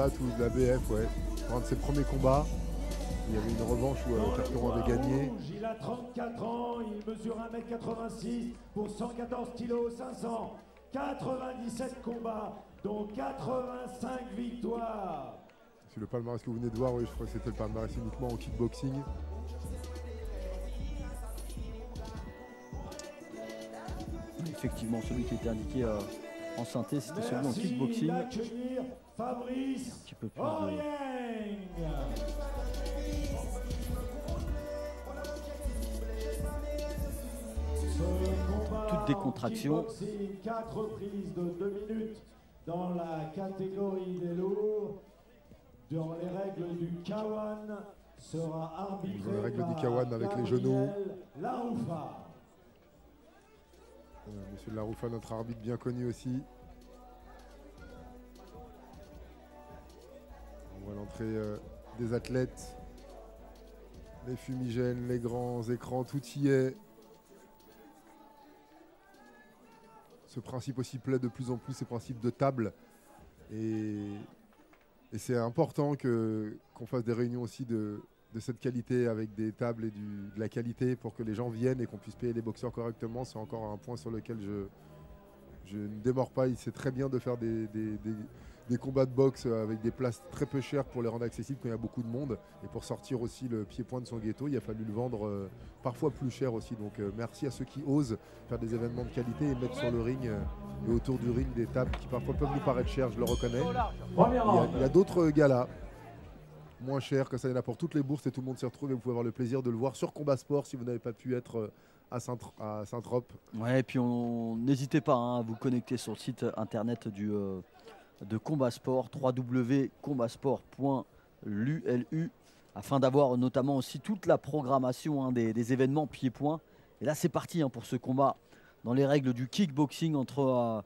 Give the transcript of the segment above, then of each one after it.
Ou de la BF, ouais. Pour un de ses premiers combats, il y avait une revanche où Carperon avait gagné. Il a 34 ans, il mesure 1m86 pour 114 kg 597 combats, dont 85 victoires. C'est le palmarès que vous venez de voir, oui, je crois que c'était le palmarès uniquement en kickboxing. Effectivement, celui qui était indiqué en synthèse, c'était celui en kickboxing. Fabrice un petit peu plus toute décontraction. 4 reprises de 2 minutes dans la catégorie des lourds. Dans les règles du K1 sera arbitré dans les règles du K1 avec les genoux. Laroufa. Monsieur Laroufa, notre arbitre bien connu aussi. On voit l'entrée des athlètes, les fumigènes, les grands écrans, tout y est. Ce principe aussi plaît de plus en plus, ces principes de table. Et c'est important qu'on fasse des réunions aussi de cette qualité avec des tables et de la qualité pour que les gens viennent et qu'on puisse payer les boxeurs correctement. C'est encore un point sur lequel je ne démords pas. Il sait très bien de faire des combats de boxe avec des places très peu chères pour les rendre accessibles quand il y a beaucoup de monde. Et pour sortir aussi le pied-point de son ghetto, il a fallu le vendre parfois plus cher aussi. Donc merci à ceux qui osent faire des événements de qualité et mettre sur le ring et autour du ring des tables qui parfois peuvent nous paraître chères, je le reconnais. Il y a d'autres galas moins chers, que ça y en a pour toutes les bourses et tout le monde s'y retrouve et vous pouvez avoir le plaisir de le voir sur Combat Sport si vous n'avez pas pu être à Saint-Trope. Ouais, et puis n'hésitez pas à vous connecter sur le site internet de Combat Sport, www.combatsport.lu, afin d'avoir notamment aussi toute la programmation des événements pieds-points. Et là c'est parti pour ce combat dans les règles du kickboxing entre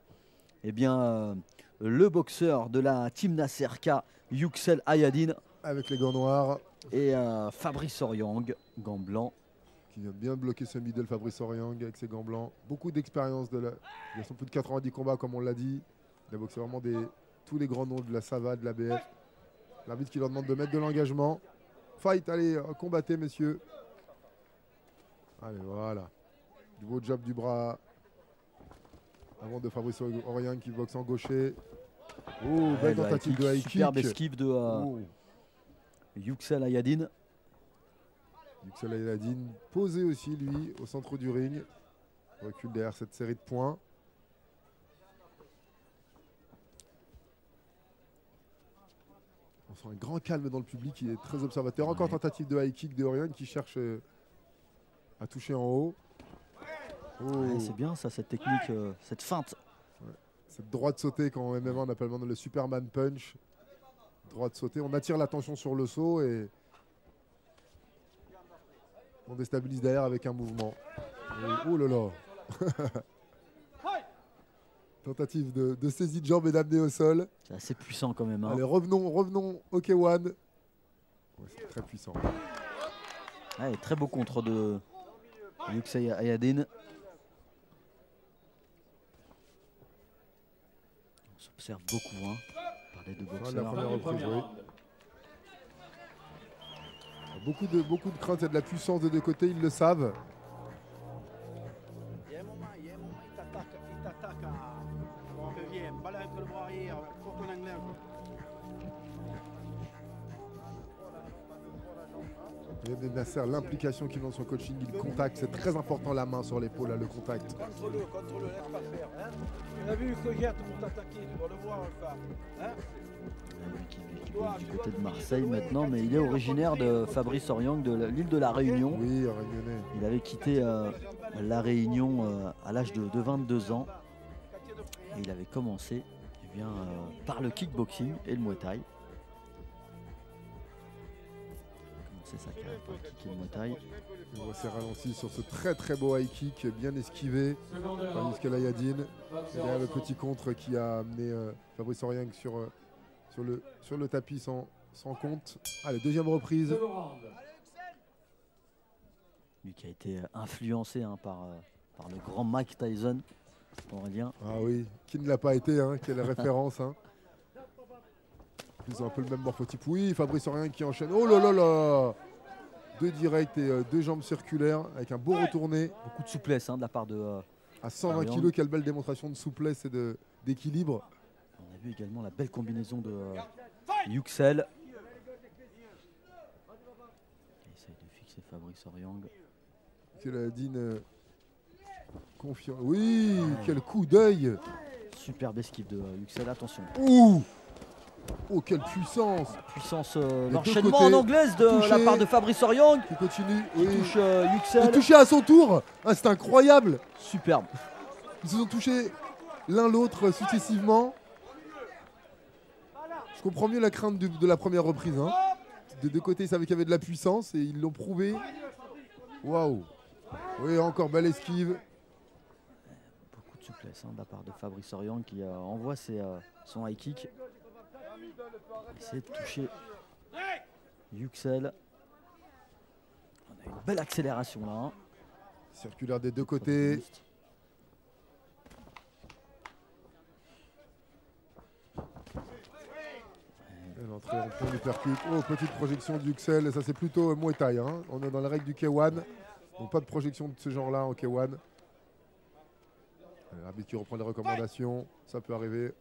le boxeur de la Team Nasserka, Yüksel Ayadin, avec les gants noirs, et Fabrice Oryang, gants blancs. Qui vient bien bloquer ce middle, Fabrice Oryang avec ses gants blancs. Beaucoup d'expérience. Il y a son plus de 90 combats comme on l'a dit. Il a boxé vraiment tous les grands noms de la Sava, de la BF. L'arbitre qui leur demande de mettre de l'engagement. Fight, allez, combattez messieurs. Allez, voilà. Du beau jab du bras. Avant de Fabrice Oryang qui boxe en gaucher. Oh, belle tentative de high kick. Superbe esquive de Yüksel Ayadin. Yüksel Ayadin posé aussi lui au centre du ring. Recule derrière cette série de points. On sent un grand calme dans le public, il est très observateur. Encore tentative de high kick de Oryang qui cherche à toucher en haut. Oh. Ouais, c'est bien ça, cette technique, cette feinte. Ouais. Cette droite sautée qu'en MMA on appelle maintenant le Superman Punch. Droite sautée, on attire l'attention sur le saut et on déstabilise derrière avec un mouvement. Et, oh là là. Tentative de saisie de jambe et d'amener au sol. C'est assez puissant quand même. Allez, revenons au K1. Ouais, c'est très puissant. Ouais, très beau contre de Yüksel Ayadin. On s'observe beaucoup par les deux boxeurs. La première reprise, oui. Beaucoup de crainte et de la puissance des deux côtés, ils le savent. Et Nasser, l'implication qu'il a dans son coaching, il contacte, c'est très important, la main sur l'épaule, le contact. Contrôle-le, laisse pas faire. On a vu que Gert pour t'attaquer, tu dois le voir, enfin. Qui est du côté de Marseille maintenant, mais il est originaire de Fabrice Oryang, de l'île de la Réunion. Oui, réunionnais. Il avait quitté la Réunion à l'âge de 22 ans. Et il avait commencé par le kickboxing et le Muay Thai. C'est ça qui a par le kick et le Muay Thai. On voit ses ralentis sur ce très très beau high kick, bien esquivé par Yüksel Ayadin. Et derrière le petit contre qui a amené Fabrice Oryang sur le tapis sans compte. Allez, deuxième reprise. Lui qui a été influencé par le grand Mike Tyson, Aurélien. Ah oui, qui ne l'a pas été, quelle référence. Ils ont un peu le même morphotype. Oui, Fabrice Aurieng qui enchaîne. Oh là là là. 2 directs et 2 jambes circulaires avec un beau retourné. Beaucoup de souplesse hein, de la part de... À 120 kg, quelle belle démonstration de souplesse et d'équilibre. On a vu également la belle combinaison de Yüksel. Il essaye de fixer Fabrice Aurieng. Keladine confiant. Oui, quel coup d'œil. Superbe esquive de Yüksel, attention. Ouh. Oh, quelle puissance. Puissance, deux l'enchaînement côtés, en anglaise de touché. la part de Fabrice Aurieng. Qui continue. Qui Oui. touche Il Yüksel. touché à son tour. Ah, c'est incroyable. Superbe. Ils se sont touchés l'un l'autre successivement. Je comprends mieux la crainte de la première reprise. Hein. De 2 côtés, ils savaient qu'il y avait de la puissance et ils l'ont prouvé. Waouh. Oui, encore belle esquive. Beaucoup de souplesse hein, de la part de Fabrice Aurieng qui envoie son high kick. Essayer de toucher Yüksel. On a une belle accélération là. Hein. Circulaire des 2 côtés. L'entrée en point du percute. Oh, petite projection du Yüksel. Ça, c'est plutôt Muay Thai. Hein. On est dans la règle du K1. Donc, pas de projection de ce genre-là en K1. L'arbitre qui reprend les recommandations. Ça peut arriver.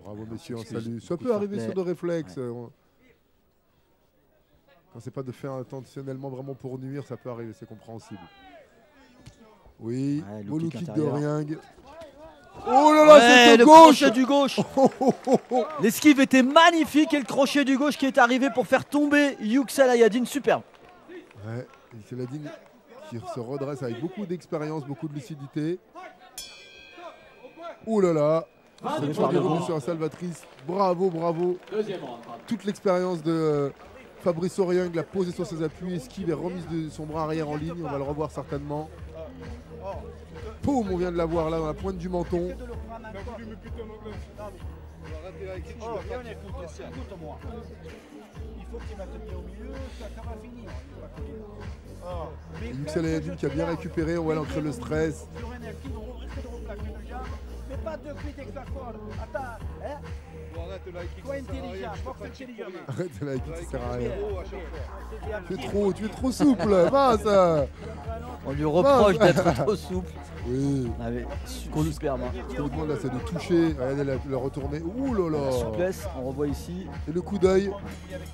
Bravo, messieurs. On salue. Ça peut arriver sur de réflexes. Ouais. Quand c'est pas de faire intentionnellement vraiment pour nuire, ça peut arriver. C'est compréhensible. Oui. Beau low kick de Aurieng. Oh là là, c'est de le gauche. crochet du gauche. L'esquive était magnifique et le crochet du gauche qui est arrivé pour faire tomber Yüksel Ayadine, superbe. Ouais, Keladine qui se redresse avec beaucoup d'expérience, beaucoup de lucidité. Oh là là, cette fois de sur la salvatrice. Bravo, bravo. Toute l'expérience de Fabrice Aurieng, la posée sur ses appuis, esquive et remise de son bras arrière en ligne. On va le revoir certainement. Poum, on vient de la voir là dans la pointe du menton. Écoute-moi. Il faut que tu mettes bien au milieu, ça va finir. Yüksel Ayadine qui a bien récupéré, on va l'ancrer le stress. Mais pas de cuite exactement. Attends, hein? Sois intelligent, force intelligent. Arrête là, ça sert à rien. Tu es trop souple, mince. On lui reproche d'être trop souple. Oui. Ah, mais superbe. Hein. Ce qu'on demande là, c'est de toucher. Regardez la retournée. Ouh là là. La souplesse, on revoit ici. Et le coup d'œil.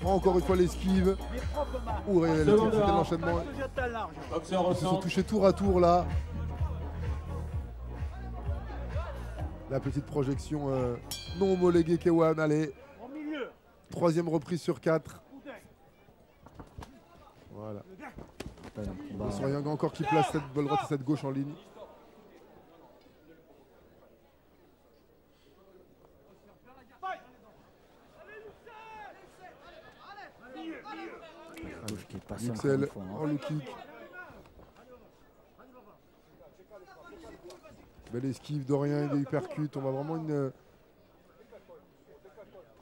Encore une fois l'esquive. Ouh, regardez l'enchaînement. Ils se sont touchés tour à tour là. La petite projection non homologuée K1. Allez. 3e reprise sur 4. Voilà. Aurieng encore qui place cette balle droite et cette gauche en ligne. Yüksel en low kick. Belle esquive d'Aurieng et hypercute. On voit vraiment une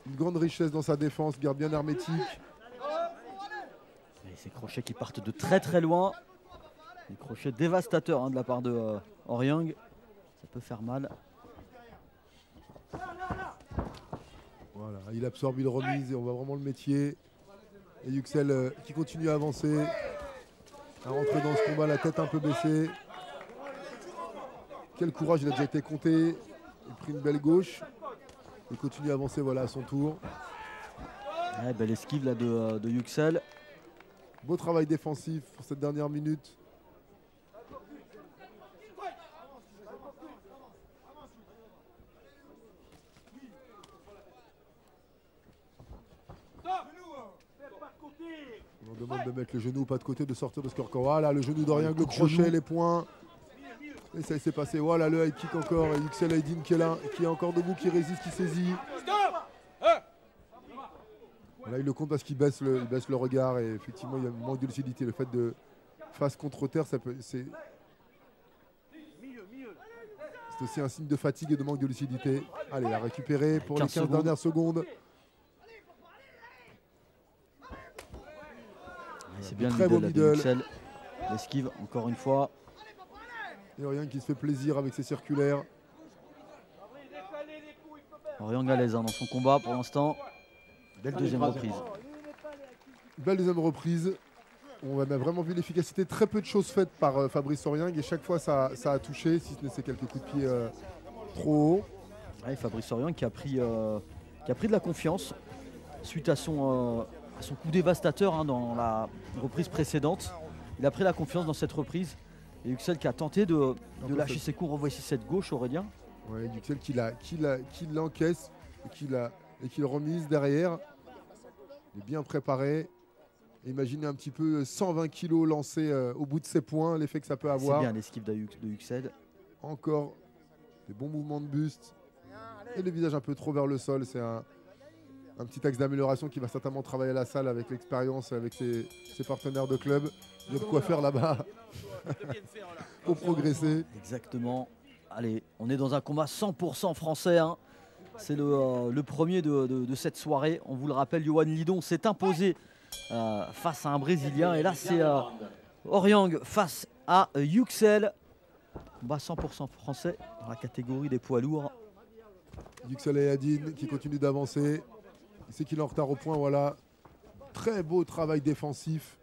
grande richesse dans sa défense, garde bien hermétique. Et ces crochets qui partent de très très loin. Des crochets dévastateurs hein, de la part de Aurieng. Ça peut faire mal. Voilà, il absorbe, il remise et on voit vraiment le métier. Et Yüksel qui continue à avancer, à rentrer dans ce combat, la tête un peu baissée. Quel courage, il a déjà été compté. Il a pris une belle gauche. Il continue à avancer voilà, à son tour. Ouais, belle esquive là, de Yüksel. Beau travail défensif pour cette dernière minute. On demande de mettre le genou pas de côté, de sortir de ce corps. Voilà, le genou d'Aurieng, le crochet, les poings. Et ça s'est passé. Voilà, le high kick encore. Et Yüksel Ayadine qui est là, qui est encore debout, qui résiste, qui saisit. Là, il le compte parce qu'il baisse le regard. Et effectivement, il y a un manque de lucidité. Le fait de face contre terre, c'est aussi un signe de fatigue et de manque de lucidité. Allez, la récupérer pour les 15 dernières secondes. C'est bien très le beau middle. middle. L'esquive, encore une fois. Et Aurieng qui se fait plaisir avec ses circulaires. Aurieng à l'aise hein, dans son combat pour l'instant. Belle deuxième reprise. Belle deuxième reprise. On a vraiment vu l'efficacité. Très peu de choses faites par Fabrice Aurieng et chaque fois ça a touché, si ce n'est ces quelques coups de pied trop haut. Ouais, Fabrice Aurieng qui a pris de la confiance suite à son coup dévastateur hein, dans la reprise précédente. Il a pris la confiance dans cette reprise. Et Yüksel qui a tenté de lâcher ses coups. Revoici cette gauche, Aurélien. Ouais, Yüksel qui l'encaisse et qui le remise derrière. Il est bien préparé. Imaginez un petit peu 120 kg lancés au bout de ses poings, l'effet que ça peut avoir. C'est bien l'esquive de Yüksel. Encore des bons mouvements de buste. Et le visage un peu trop vers le sol. C'est un petit axe d'amélioration qui va certainement travailler à la salle avec l'expérience, avec ses partenaires de club. Il y a de quoi faire là-bas pour progresser. Exactement. Allez, on est dans un combat 100% français. Hein. C'est le premier de cette soirée. On vous le rappelle, Yohan Lidon s'est imposé face à un Brésilien. Et là, c'est Aurieng face à Yüksel. Combat 100% français dans la catégorie des poids lourds. Yüksel Ayadine qui continue d'avancer. Il sait qu'il est en retard au point. Voilà. Très beau travail défensif.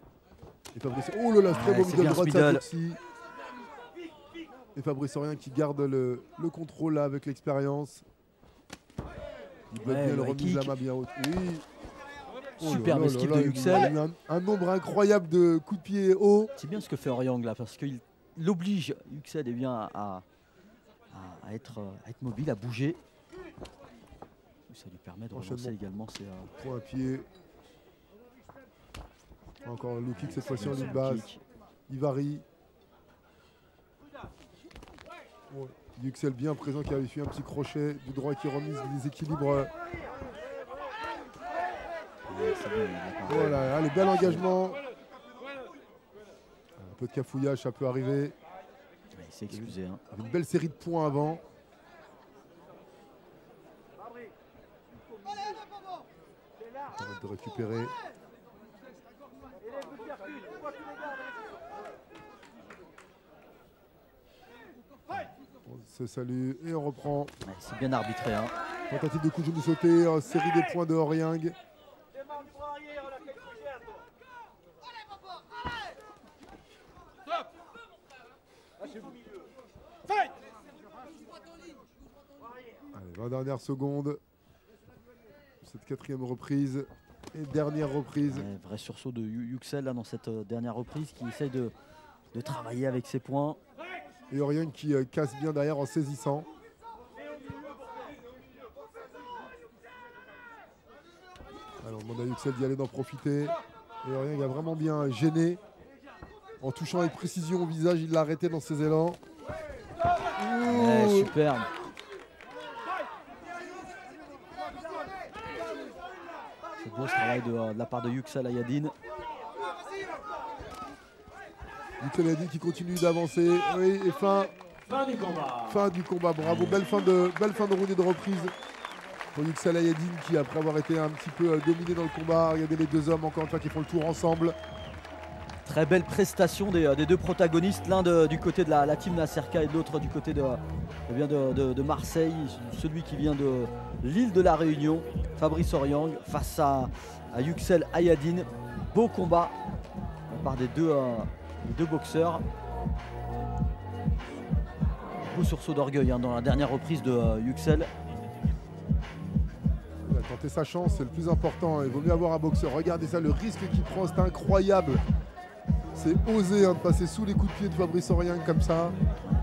Et Fabrice... Oh là là, très beau middle droite aussi. Et Fabrice Aurieng qui garde le contrôle là avec l'expérience. Il bloque bien le remise la main bien haute. Oui. Superbe esquive de Yüksel. Un nombre incroyable de coups de pied hauts. C'est bien ce que fait Aurieng là parce qu'il oblige Yüksel eh bien, à être mobile, à bouger. Ça lui permet de relancer également ses point à pied. Encore le low kick cette fois-ci en ligne basse. Il varie. Oh, Yüksel bien présent qui a réussi un petit crochet du droit qui remise les équilibres. Voilà, allez, bel engagement. Un peu de cafouillage, ça peut arriver. Il s'est excusé. Hein. Une belle série de points avant. De récupérer. On se salue et on reprend. Ouais, c'est bien arbitré. Hein. Tentative de coup de genou sauté, série des points de Aurieng. Allez, 20 dernières secondes. Cette quatrième reprise et dernière reprise. Ouais, vrai sursaut de Yüksel là dans cette dernière reprise qui essaye de travailler avec ses points. Et Aurieng qui casse bien derrière en saisissant. Alors on demande à Yüksel d'y aller, d'en profiter. Et Aurieng a vraiment bien gêné. En touchant avec précision au visage, il l'a arrêté dans ses élans. Ouais, superbe. C'est beau ce travail de la part de Yüksel Ayadine. Yüksel Ayadine qui continue d'avancer. Oui, et fin du combat. Fin du combat, bravo. Belle fin de round et de reprise pour Yüksel Ayadine qui, après avoir été un petit peu dominé dans le combat, regardez les deux hommes encore une fois qui font le tour ensemble. Très belle prestation des deux protagonistes, l'un du côté de la team Nacerca et l'autre du côté de Marseille, celui qui vient de l'île de la Réunion, Fabrice Aurieng face à Yüksel Ayadine. Beau combat de la part des deux boxeurs. Beau sursaut d'orgueil hein, dans la dernière reprise de Yüksel. Il a tenté sa chance, c'est le plus important. Il vaut mieux avoir un boxeur. Regardez ça, le risque qu'il prend, c'est incroyable. C'est osé hein, de passer sous les coups de pied de Fabrice Aurieng comme ça.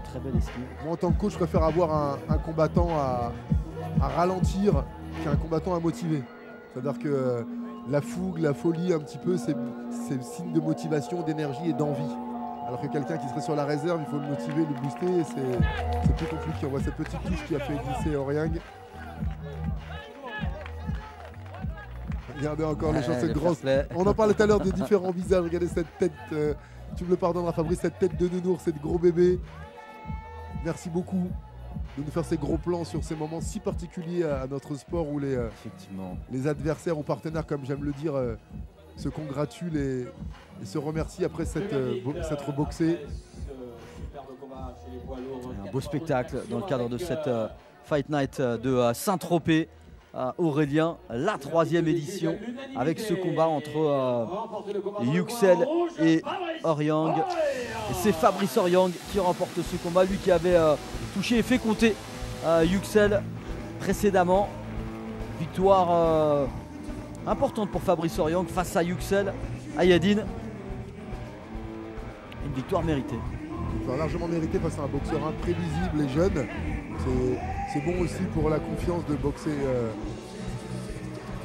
Très belle esquive. Moi en tant que coach, je préfère avoir un combattant à ralentir qu'un combattant à motiver. C'est-à-dire que la fougue, la folie un petit peu, c'est signe de motivation, d'énergie et d'envie. Alors que quelqu'un qui serait sur la réserve, il faut le motiver, le booster, et c'est plus compliqué. On voit cette petite touche qui a fait glisser Aurieng. Regardez encore les gens, cette grosse. On en parlait tout à l'heure des différents visages. Regardez cette tête, tu me le pardonneras Fabrice, cette tête de nounours, cette gros bébé. Merci beaucoup de nous faire ces gros plans sur ces moments si particuliers à notre sport où les adversaires ou partenaires, comme j'aime le dire, se congratulent et se remercient après s'être boxé. Un beau spectacle dans le cadre de cette Fight Night de Saint-Tropez. Aurélien, la 3e édition avec ce combat entre Yüksel et Oryang. Et c'est Fabrice Oryang qui remporte ce combat, lui qui avait touché et fait compter Yüksel précédemment. Victoire importante pour Fabrice Oryang face à Yüksel Ayadine. Une victoire méritée. Une victoire largement méritée face à un boxeur imprévisible et jeune. C'est bon aussi pour la confiance de boxer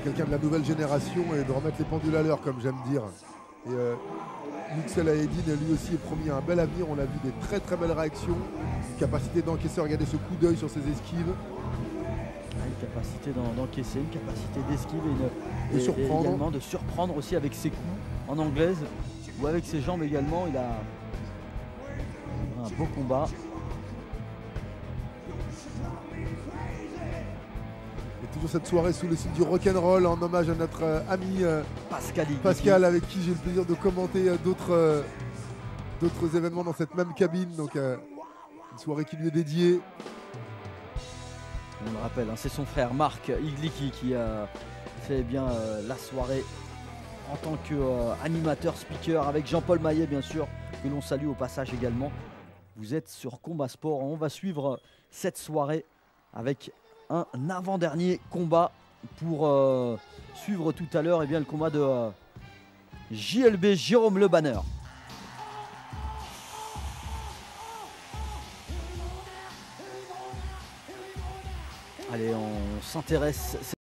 quelqu'un de la nouvelle génération et de remettre les pendules à l'heure, comme j'aime dire. Et Yüksel Ayadine, lui aussi, est promis un bel avenir. On a vu des très très belles réactions, une capacité d'encaisser, regardez ce coup d'œil sur ses esquives. Une capacité d'encaisser, une capacité d'esquive et surprendre. Également de surprendre aussi avec ses coups en anglaise ou avec ses jambes également. Il a un beau combat. Et toujours cette soirée sous le signe du rock'n'roll en hommage à notre ami Pascal, avec qui j'ai le plaisir de commenter d'autres événements dans cette même cabine. Donc une soirée qui lui est dédiée. On le rappelle, hein, c'est son frère Marc Iglicki qui a fait bien la soirée en tant qu'animateur, speaker, avec Jean-Paul Maillet bien sûr, que l'on salue au passage également. Vous êtes sur Combat Sport, on va suivre cette soirée avec un avant-dernier combat pour suivre tout à l'heure le combat de JLB Jérôme Le Banner. Allez, on s'intéresse